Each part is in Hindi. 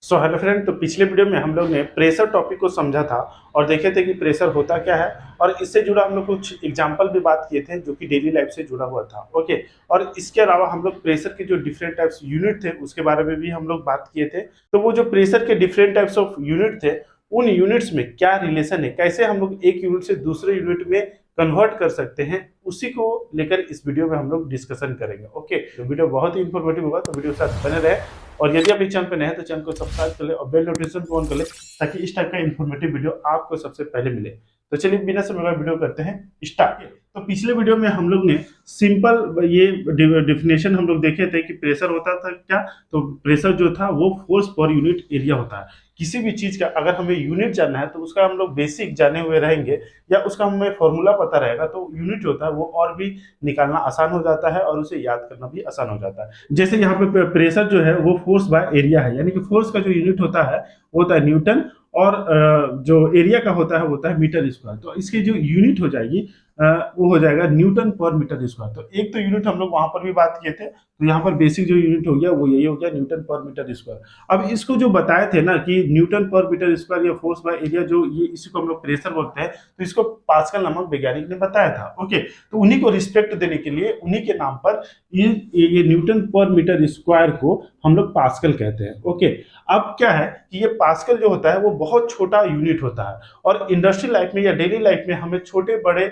सो हेलो फ्रेंड, तो पिछले वीडियो में हम लोग ने प्रेशर टॉपिक को समझा था और देखे थे कि प्रेशर होता क्या है और इससे जुड़ा हम लोग कुछ एग्जांपल भी बात किए थे जो कि डेली लाइफ से जुड़ा हुआ था। ओके, और इसके अलावा हम लोग प्रेशर के जो डिफरेंट टाइप्स यूनिट थे उसके बारे में भी हम लोग बात किए थे। तो वो जो प्रेशर के डिफरेंट टाइप्स ऑफ यूनिट थे उन यूनिट्स में क्या रिलेशन है, कैसे हम लोग एक यूनिट से दूसरे यूनिट में कन्वर्ट कर सकते हैं, उसी को लेकर इस वीडियो में हम लोग डिस्कशन करेंगे। ओके, तो वीडियो बहुत ही इंफॉर्मेटिव होगा, तो वीडियो के साथ बने रहे। और यदि आप इस चैनल पे नए हैं तो चैनल को सब्सक्राइब कर ले और बेल नोटिफिकेशन को ऑन कर ले ताकि इस टाइप का इंफॉर्मेटिव वीडियो आपको सबसे पहले मिले। तो चलिए बिना समय वीडियो करते हैं स्टार्ट। तो पिछले वीडियो में हम लोग ने सिंपल ये डेफिनेशन हम लोग देखे थे कि प्रेशर होता था क्या, तो प्रेशर जो था वो फोर्स पर यूनिट एरिया होता है। किसी भी चीज का अगर हमें यूनिट जानना है तो उसका हम लोग बेसिक जाने हुए रहेंगे या उसका हमें फॉर्मूला पता रहेगा तो यूनिट जो होता है वो और भी निकालना आसान हो जाता है और उसे याद करना भी आसान हो जाता है। जैसे यहाँ पे प्रेशर जो है वो फोर्स बाय एरिया है, यानी कि फोर्स का जो यूनिट होता है वो होता है न्यूटन और जो एरिया का होता है वो होता है मीटर स्क्वायर। तो इसकी जो यूनिट हो जाएगी वो हो जाएगा न्यूटन पर मीटर स्क्वायर। तो एक तो यूनिट हम लोग वहां पर भी बात किए थे, तो यहाँ पर बेसिक जो यूनिट हो गया वो यही हो गया, न्यूटन पर मीटर स्क्वायर। अब इसको जो बताए थे ना कि न्यूटन पर मीटर स्क्वायर या फोर्स बाय एरिया, जो ये इसी को हम लोग प्रेशर बोलते हैं, तो इसको पास्कल नामक वैज्ञानिक ने बताया था। ओके, तो उन्हीं को रिस्पेक्ट देने के लिए उन्हीं के नाम पर ये न्यूटन पर मीटर स्क्वायर को हम लोग पास्कल कहते हैं। ओके, अब क्या है कि ये पास्कल जो होता है वो बहुत छोटा यूनिट होता है और इंडस्ट्रियल लाइफ में या डेली लाइफ में हमें छोटे बड़े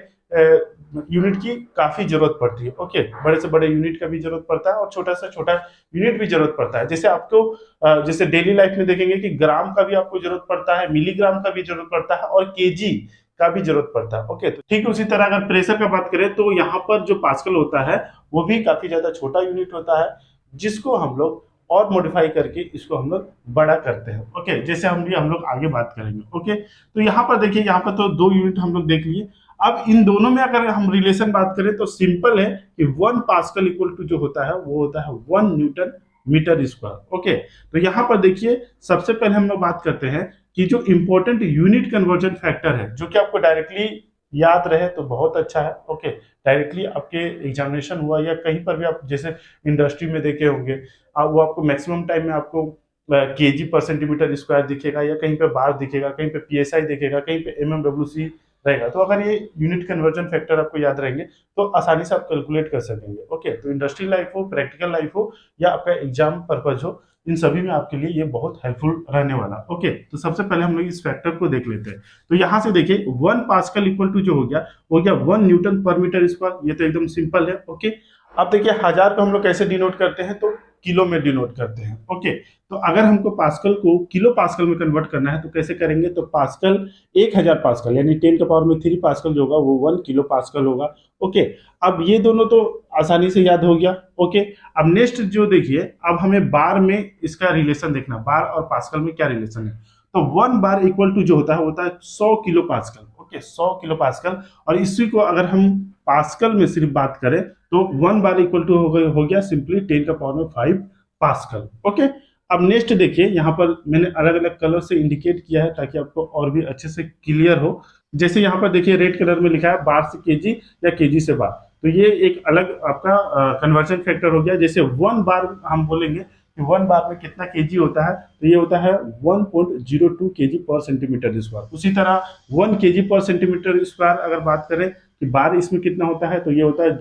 यूनिट की काफी जरूरत पड़ती है। ओके, बड़े से बड़े यूनिट का भी जरूरत पड़ता है और छोटा से छोटा यूनिट भी जरूरत पड़ता है। जैसे आपको जैसे डेली लाइफ में देखेंगे कि ग्राम का भी आपको जरूरत पड़ता है, मिलीग्राम का भी जरूरत पड़ता है और केजी का भी जरूरत पड़ता है। ओके, तो ठीक उसी तरह अगर प्रेशर का बात करें तो यहाँ पर जो पास्कल होता है वो भी काफी ज्यादा छोटा यूनिट होता है जिसको हम लोग और मॉडिफाई करके इसको हम लोग बड़ा करते हैं। ओके, जैसे हम लोग आगे बात करेंगे। ओके, तो यहाँ पर देखिए, यहाँ पर तो दो यूनिट हम लोग देख लिए। अब इन दोनों में अगर हम रिलेशन बात करें तो सिंपल है कि 1 पास्कल इक्वल टू जो होता है वो होता है 1 न्यूटन मीटर स्क्वायर। ओके, तो यहाँ पर देखिए सबसे पहले हम लोग बात करते हैं कि जो इंपॉर्टेंट यूनिट कन्वर्जन फैक्टर है जो कि आपको डायरेक्टली याद रहे तो बहुत अच्छा है। ओके, डायरेक्टली आपके एग्जामिनेशन हुआ या कहीं पर भी आप जैसे इंडस्ट्री में देखे होंगे, वो आपको मैक्सिमम टाइम में आपको केजी पर सेंटीमीटर स्क्वायर दिखेगा या कहीं पे बार दिखेगा, कहीं पे पीएसआई दिखेगा, कहीं पे एमएमडब्ल्यूसी रहेगा। तो अगर ये यूनिट कन्वर्जन फैक्टर आपको याद रहेंगे तो आसानी से आप कैलकुलेट कर सकेंगे। ओके, तो इंडस्ट्रियल लाइफ हो, प्रैक्टिकल लाइफ हो या आपका एग्जाम पर्पज हो, इन सभी में आपके लिए ये बहुत हेल्पफुल रहने वाला। ओके, तो सबसे पहले हम लोग इस फैक्टर को देख लेते हैं। तो यहाँ से देखिए 1 पास्कल इक्वल टू जो हो गया 1 न्यूटन पर मीटर स्क्वायर। ये तो एकदम सिंपल है। ओके, अब देखिए 1000 को हम लोग कैसे डिनोट करते हैं, तो किलो में डिनोट करते हैं। ओके, तो अगर हमको पास्कल को किलो पास्कल में कन्वर्ट करना है तो कैसे करेंगे, तो पास्कल 1000 पास्कल यानी 10 के पावर में 3 पास्कल जो होगा वो 1 किलो पास्कल होगा। ओके, अब ये दोनों तो आसानी से याद हो गया। ओके, अब नेक्स्ट जो देखिए, अब हमें बार में इसका रिलेशन देखना, बार और पास्कल में क्या रिलेशन है। तो 1 बार इक्वल टू जो होता है 100 kilo pascal. Okay, 100 kilo pascal, और इसी को अगर हम पास्कल में सिर्फ बात करें तो 1 बार इक्वल टू हो गया सिंपली 10 का पावर में 5 पास्कल। ओके, अब नेक्स्ट देखिए, यहाँ पर मैंने अलग अलग कलर से इंडिकेट किया है ताकि आपको और भी अच्छे से क्लियर हो। जैसे यहाँ पर देखिए रेड कलर में लिखा है बार से केजी या केजी से बार, तो ये एक अलग आपका कन्वर्जन फैक्टर हो गया। जैसे 1 बार हम बोलेंगे कि 1 बार में कितना केजी होता है, तो ये होता है 1.02 केजी पर सेंटीमीटर स्क्वायर। उसी तरह 1 केजी पर सेंटीमीटर स्क्वायर अगर बात करें कि बार इसमें कितना होता है, तो ये होता है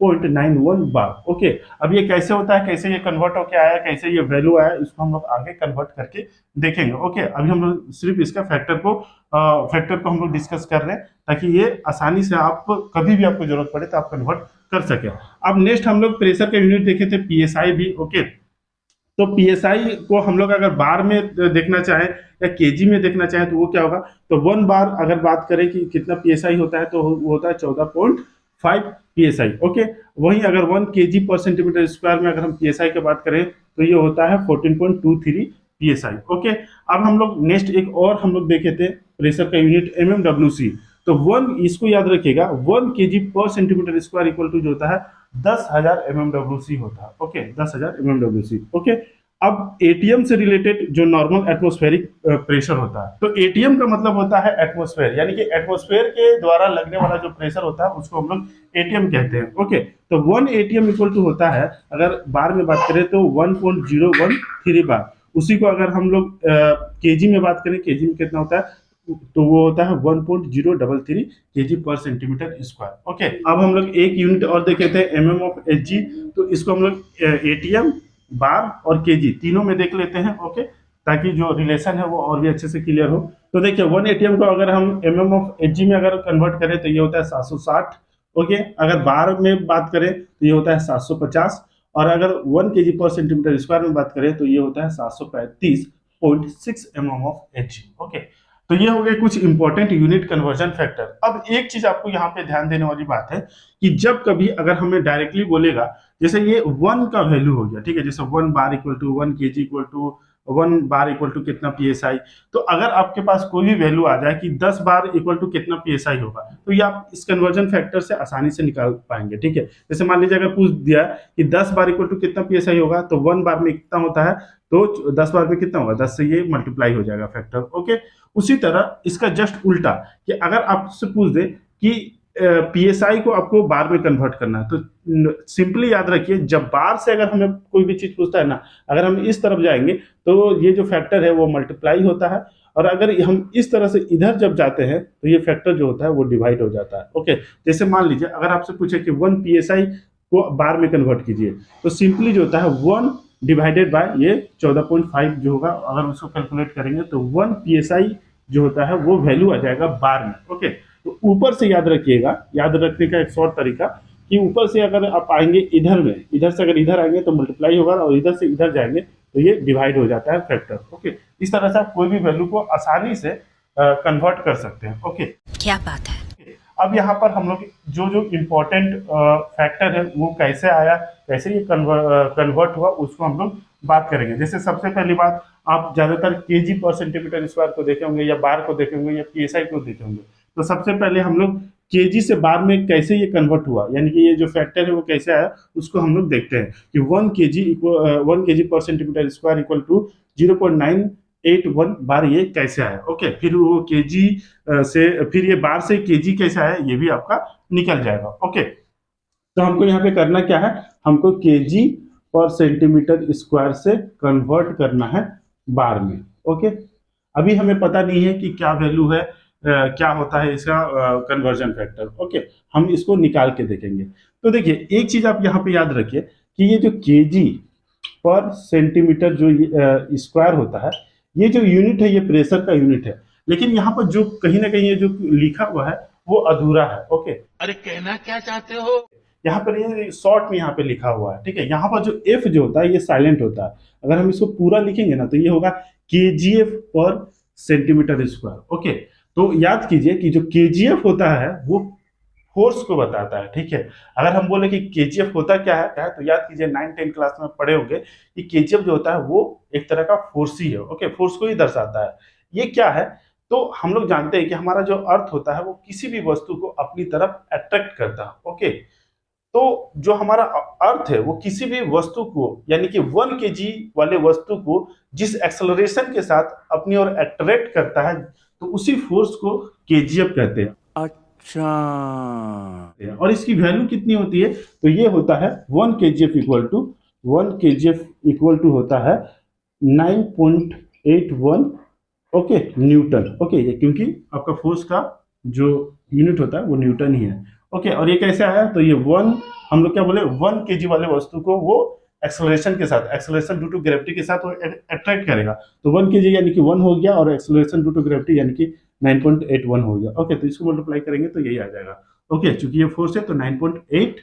0.91 बार। ओके, अब ये कैसे होता है, कैसे ये कन्वर्ट होके आया, कैसे ये वैल्यू आया, इसको हम लोग आगे कन्वर्ट करके देखेंगे। ओके, अभी हम लोग सिर्फ इसका फैक्टर को हम लोग डिस्कस कर रहे हैं ताकि ये आसानी से आप कभी भी आपको जरूरत पड़े तो आप कन्वर्ट कर सके। अब नेक्स्ट हम लोग प्रेशर का यूनिट देखे थे पीएसआई भी। ओके, तो पीएसआई को हम लोग अगर बार में देखना चाहें या केजी में देखना चाहें तो वो क्या होगा, तो 1 बार अगर बात करें कि कितना पीएसआई होता है तो वो होता है 14.5 पीएसआई। ओके, वहीं अगर 1 केजी पर सेंटीमीटर स्क्वायर में अगर हम पीएसआई की बात करें तो ये होता है 14.23 पीएसआई। ओके, अब हम लोग नेक्स्ट एक और हम लोग देखे थे प्रेशर का यूनिट एमएमडब्ल्यूसी। तो 1, इसको याद रखिएगा, 1 केजी पर सेंटीमीटर स्क्वायर इक्वल टू जो होता है 10,000 एमएमडब्ल्यूसी होता है। ओके, 10,000 एमएमडब्ल्यूसी। ओके, अब एटीएम से रिलेटेड जो नॉर्मल एटमॉस्फेरिक प्रेशर होता है, तो एटीएम का मतलब होता है एटमॉस्फेयर, यानी कि एटमॉस्फेयर के द्वारा लगने वाला जो प्रेशर होता है उसको हम लोग एटीएम कहते हैं। ओके, तो 1 एटीएम इक्वल टू होता है, अगर बार में बात करें तो 1.013 बार। उसी को अगर हम लोग केजी में बात करें, केजी में कितना होता है, तो वो होता है 1.033 केजी पर सेंटीमीटर स्क्वायर। ओके, अब हम लोग एक यूनिट और देखे थे एमएम ऑफ एचजी, तो इसको हम लोग एटीएम, बार और केजी तीनों में देख लेते हैं। ओके, ताकि जो रिलेशन है वो और भी अच्छे से क्लियर हो। तो देखिए 1 एटीएम को अगर हम एमएम ऑफ एचजी में अगर कन्वर्ट करें तो ये होता है 760। ओके, अगर बार में बात करें तो ये होता है 750, और अगर 1 केजी पर सेंटीमीटर स्क्वायर में बात करें तो ये होता है 735.6 एमएम ऑफ एच। ओके, तो ये हो गए कुछ इंपॉर्टेंट यूनिट कन्वर्जन फैक्टर। अब एक चीज आपको यहाँ पे ध्यान देने वाली बात है कि जब कभी अगर हमें डायरेक्टली बोलेगा, जैसे ये 1 का वैल्यू हो गया, ठीक है, जैसे 1 bar equal to 1 KG equal to 1 bar equal to कितना पीएसआई, तो अगर आपके पास कोई भी वैल्यू आ जाए कि 10 बार इक्वल टू कितना पीएसआई होगा, तो ये आप इस कन्वर्जन फैक्टर से आसानी से निकाल पाएंगे। ठीक है, जैसे मान लीजिए अगर पूछ दिया कि 10 बार इक्वल टू कितना पीएसआई होगा, तो 1 बार में कितना होता है, तो 10 बार में कितना होगा, 10 से ये मल्टीप्लाई हो जाएगा फैक्टर। ओके, उसी तरह इसका जस्ट उल्टा कि अगर आपसे पूछ दे कि पीएसआई को आपको बार में कन्वर्ट करना है, तो सिंपली याद रखिए जब बार से अगर हमें कोई भी चीज पूछता है ना, अगर हम इस तरफ जाएंगे तो ये जो फैक्टर है वो मल्टीप्लाई होता है, और अगर हम इस तरह से इधर जब जाते हैं तो ये फैक्टर जो होता है वो डिवाइड हो जाता है। ओके, जैसे मान लीजिए अगर आपसे पूछे कि 1 पीएसआई को बार में कन्वर्ट कीजिए, तो सिंपली जो होता है 1 डिवाइडेड बाय ये 14.5 जो होगा, अगर उसको कैलकुलेट करेंगे तो 1 पीएसआई जो होता है वो वैल्यू आ जाएगा बार में। ओके, तो ऊपर से याद रखिएगा, याद रखने का एक और तरीका कि ऊपर से अगर आप आएंगे इधर में, इधर से अगर इधर आएंगे तो मल्टीप्लाई होगा, और इधर से इधर जाएंगे तो ये डिवाइड हो जाता है फैक्टर। ओके, इस तरह से आप कोई भी वैल्यू को आसानी से कन्वर्ट कर सकते हैं। ओके, क्या बात है। अब यहाँ पर हम लोग जो जो इम्पोर्टेंट फैक्टर है वो कैसे आया, कैसे ये कन्वर्ट हुआ, उसको हम लोग बात करेंगे। जैसे सबसे पहली बात, आप ज्यादातर केजी पर सेंटीमीटर स्क्वायर को देखे होंगे, या बार को देखे होंगे, या पीएसआई को देखे होंगे। तो सबसे पहले हम लोग केजी से बार में कैसे ये कन्वर्ट हुआ, यानी कि ये जो फैक्टर है वो कैसे आया, उसको हम लोग देखते हैं कि 1 केजी पर सेंटीमीटर स्क्वायर इक्वल टू 0.981 बार, ये कैसे आया। ओके, फिर वो केजी से, फिर ये बार से केजी कैसे आया, ये भी आपका निकल जाएगा। ओके, तो हमको यहाँ पे करना क्या है, हमको केजी पर सेंटीमीटर स्क्वायर से कन्वर्ट करना है बार में। ओके, अभी हमें पता नहीं है कि क्या वैल्यू है, क्या होता है इसका कन्वर्जन फैक्टर। ओके, हम इसको निकाल के देखेंगे। तो देखिए एक चीज आप यहाँ पे याद रखिए कि ये जो केजी पर सेंटीमीटर जो स्क्वायर होता है, ये जो यूनिट है ये प्रेशर का यूनिट है, लेकिन यहाँ पर जो कहीं ना कहीं ये जो लिखा हुआ है वो अधूरा है। ओके, अरे कहना क्या चाहते हो? यहाँ पर ये शॉर्ट में यहाँ पे लिखा हुआ है, ठीक है। यहाँ पर जो एफ जो होता है ये साइलेंट होता है, अगर हम इसको पूरा लिखेंगे ना तो ये होगा केजीएफ पर सेंटीमीटर स्क्वायर। ओके, तो याद कीजिए कि जो केजीएफ होता है वो फोर्स को बताता है, ठीक है। अगर हम बोले कि केजीएफ होता क्या है, तो याद कीजिए 9-10 क्लास में पढ़े होंगे कि केजीएफ जो होता है वो एक तरह का फोर्स ही है। ओके, फोर्स को ही दर्शाता है। ये क्या है, तो हम लोग जानते हैं कि हमारा जो अर्थ होता है वो किसी भी वस्तु को अपनी तरफ अट्रैक्ट करता है। ओके, तो जो हमारा अर्थ है वो किसी भी वस्तु को, यानी कि 1 केजी वाले वस्तु को जिस एक्सेलरेशन के साथ अपनी ओर अट्रैक्ट करता है, तो उसी फोर्स को केजीएफ कहते हैं। अच्छा, और इसकी वैल्यू कितनी होती है, तो ये होता है 1 केजीएफ इक्वल टू होता है 9.81 ओके न्यूटन। ओके, ये क्योंकि आपका फोर्स का जो यूनिट होता है वो न्यूटन ही है। ओके, और ये कैसे आया, तो ये 1, हम लोग क्या बोले, 1 केजी वाले वस्तु को वो एक्सेलरेशन के साथ, एक्सेलरेशन ड्यू टू ग्रेविटी के साथ वो अट्रैक्ट करेगा, तो 1 केजी यानी कि 1 हो गया, और एक्सेलरेशन ड्यू टू ग्रेविटी यानी कि 9.81 हो गया। ओके, तो इसको मल्टीप्लाई करेंगे तो यही आ जाएगा। ओके, चूंकि ये फोर्स है तो 9.8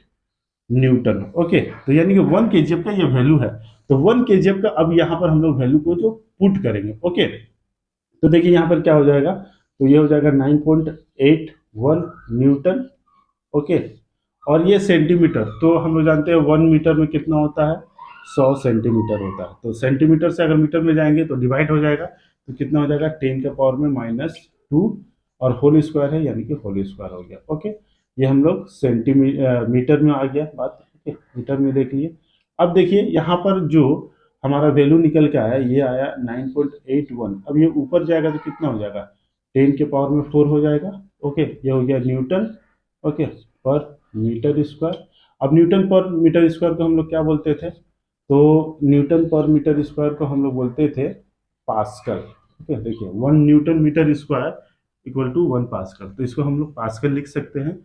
न्यूटन। ओके, तो यानी कि 1 केजीएफ का ये वैल्यू है, तो 1 केजीएफ का अब यहाँ पर हम लोग वैल्यू को जो पुट करेंगे। ओके, तो देखिए यहाँ पर क्या हो जाएगा, तो ये हो जाएगा 9.81 न्यूटन। ओके, और ये सेंटीमीटर, तो हम लोग जानते हैं 1 मीटर में कितना होता है, 100 सेंटीमीटर होता है। तो सेंटीमीटर से अगर मीटर में जाएंगे तो डिवाइड हो जाएगा, तो कितना हो जाएगा 10 के पावर में -2, और होल स्क्वायर है यानी कि होल स्क्वायर हो गया। ओके, ये हम लोग मीटर में आ गया बात। ओके, मीटर में देख लिए। अब देखिए यहाँ पर जो हमारा वैल्यू निकल के आया, ये आया 9.81। अब ये ऊपर जाएगा तो कितना हो जाएगा, 10 के पावर में 4 हो जाएगा। ओके, ये हो गया न्यूटन। ओके, पर मीटर स्क्वायर। अब न्यूटन पर मीटर स्क्वायर को हम लोग क्या बोलते थे, तो न्यूटन पर मीटर स्क्वायर को हम लोग बोलते थे पास्कल। ओके, देखिए 1 newton metre square equal to 1 pascal, तो इसको हम लोग पास्कल लिख सकते हैं।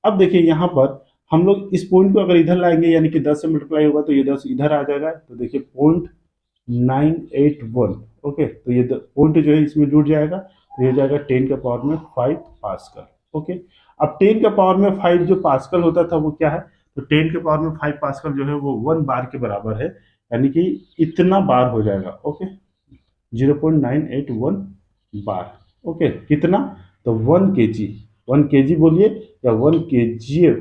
अब देखिए यहाँ पर हम लोग इस पॉइंट को अगर इधर लाएंगे, यानी कि 10 से मल्टीप्लाई होगा तो ये 10 इधर आ जाएगा, तो देखिए 0.981। ओके, तो ये पॉइंट जो है इसमें जुड़ जाएगा, तो ये हो जाएगा 10 के पावर में 5 पास्कल। ओके, अब 10 के पावर में 5 जो पास्कल होता था वो क्या है, तो 10 के पावर में 5 पास्कल जो है वो 1 बार के बराबर है, यानी कि इतना बार हो जाएगा। ओके, 0.981 बार। ओके, कितना, तो 1 kg, 1 kg बोलिए या 1 kgf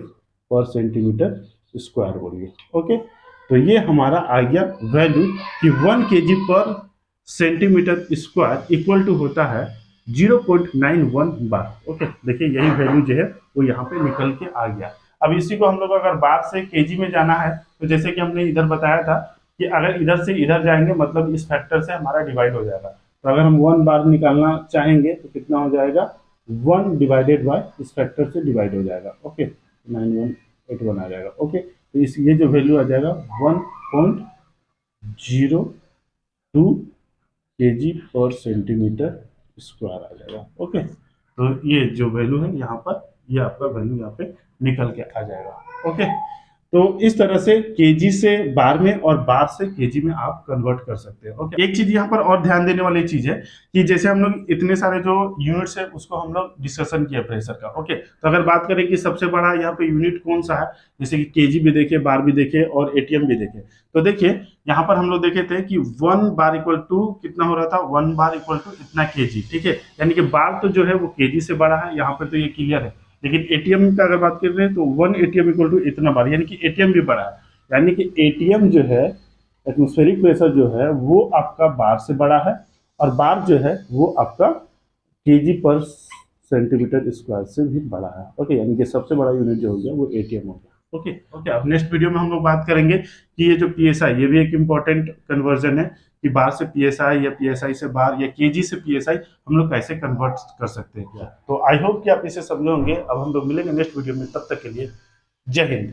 पर सेंटीमीटर स्क्वायर बोलिए। ओके, तो ये हमारा आ गया वैल्यू कि 1 kg पर सेंटीमीटर स्क्वायर इक्वल टू होता है 0.91 बार। ओके, देखिए यही वैल्यू जो है वो यहाँ पे निकल के आ गया। अब इसी को हम लोग अगर बार से केजी में जाना है, तो जैसे कि हमने इधर बताया था कि अगर इधर से इधर जाएंगे मतलब इस फैक्टर से हमारा डिवाइड हो जाएगा, तो अगर हम 1 बार निकालना चाहेंगे तो कितना हो जाएगा, 1 डिवाइडेड बाय इस फैक्टर से डिवाइड हो जाएगा। ओके, 9181 आ जाएगा। ओके, तो इस ये जो वैल्यू आ जाएगा 1.02 kg पर सेंटीमीटर स्क्वायर आ जाएगा। ओके, तो ये जो वैल्यू है यहाँ पर, ये आपका वैल्यू यहाँ पे निकल के आ जाएगा। ओके, तो इस तरह से केजी से बार में और बार से केजी में आप कन्वर्ट कर सकते हैं। ओके, एक चीज यहाँ पर और ध्यान देने वाली चीज है कि जैसे हम लोग इतने सारे जो यूनिट्स है उसको हम लोग डिस्कशन किया प्रेशर का। ओके, तो अगर बात करें कि सबसे बड़ा यहाँ पे यूनिट कौन सा है, जैसे कि केजी भी देखे, बार भी देखे और एटीएम भी देखे, तो देखिए यहाँ पर हम लोग देखे थे कि 1 बार इक्वल टू कितना हो रहा था, 1 बार इक्वल टू इतना केजी। ठीक है, यानी कि बार तो जो है वो केजी से बड़ा है, यहाँ पर तो ये क्लियर है। लेकिन एटीएम का अगर बात कर रहे हैं तो 1 एटीएम इक्वल टू इतना बार, यानी कि एटीएम भी बड़ा है, यानी कि एटीएम जो है एटमॉस्फेरिक प्रेशर जो है वो आपका बार से बड़ा है, और बार जो है वो आपका केजी पर सेंटीमीटर स्क्वायर से भी बड़ा है। ओके, यानी कि सबसे बड़ा यूनिट जो हो गया वो एटीएम हो गया। ओके, अब नेक्स्ट वीडियो में हम लोग बात करेंगे कि ये जो पीएसआई, ये भी एक इम्पॉर्टेंट कन्वर्जन है कि बार से पीएसआई या पीएसआई से बार या केजी से पीएसआई हम लोग कैसे कन्वर्ट कर सकते हैं। तो आई होप कि आप इसे समझे होंगे। अब हम लोग मिलेंगे नेक्स्ट वीडियो में, तब तक के लिए जय हिंद।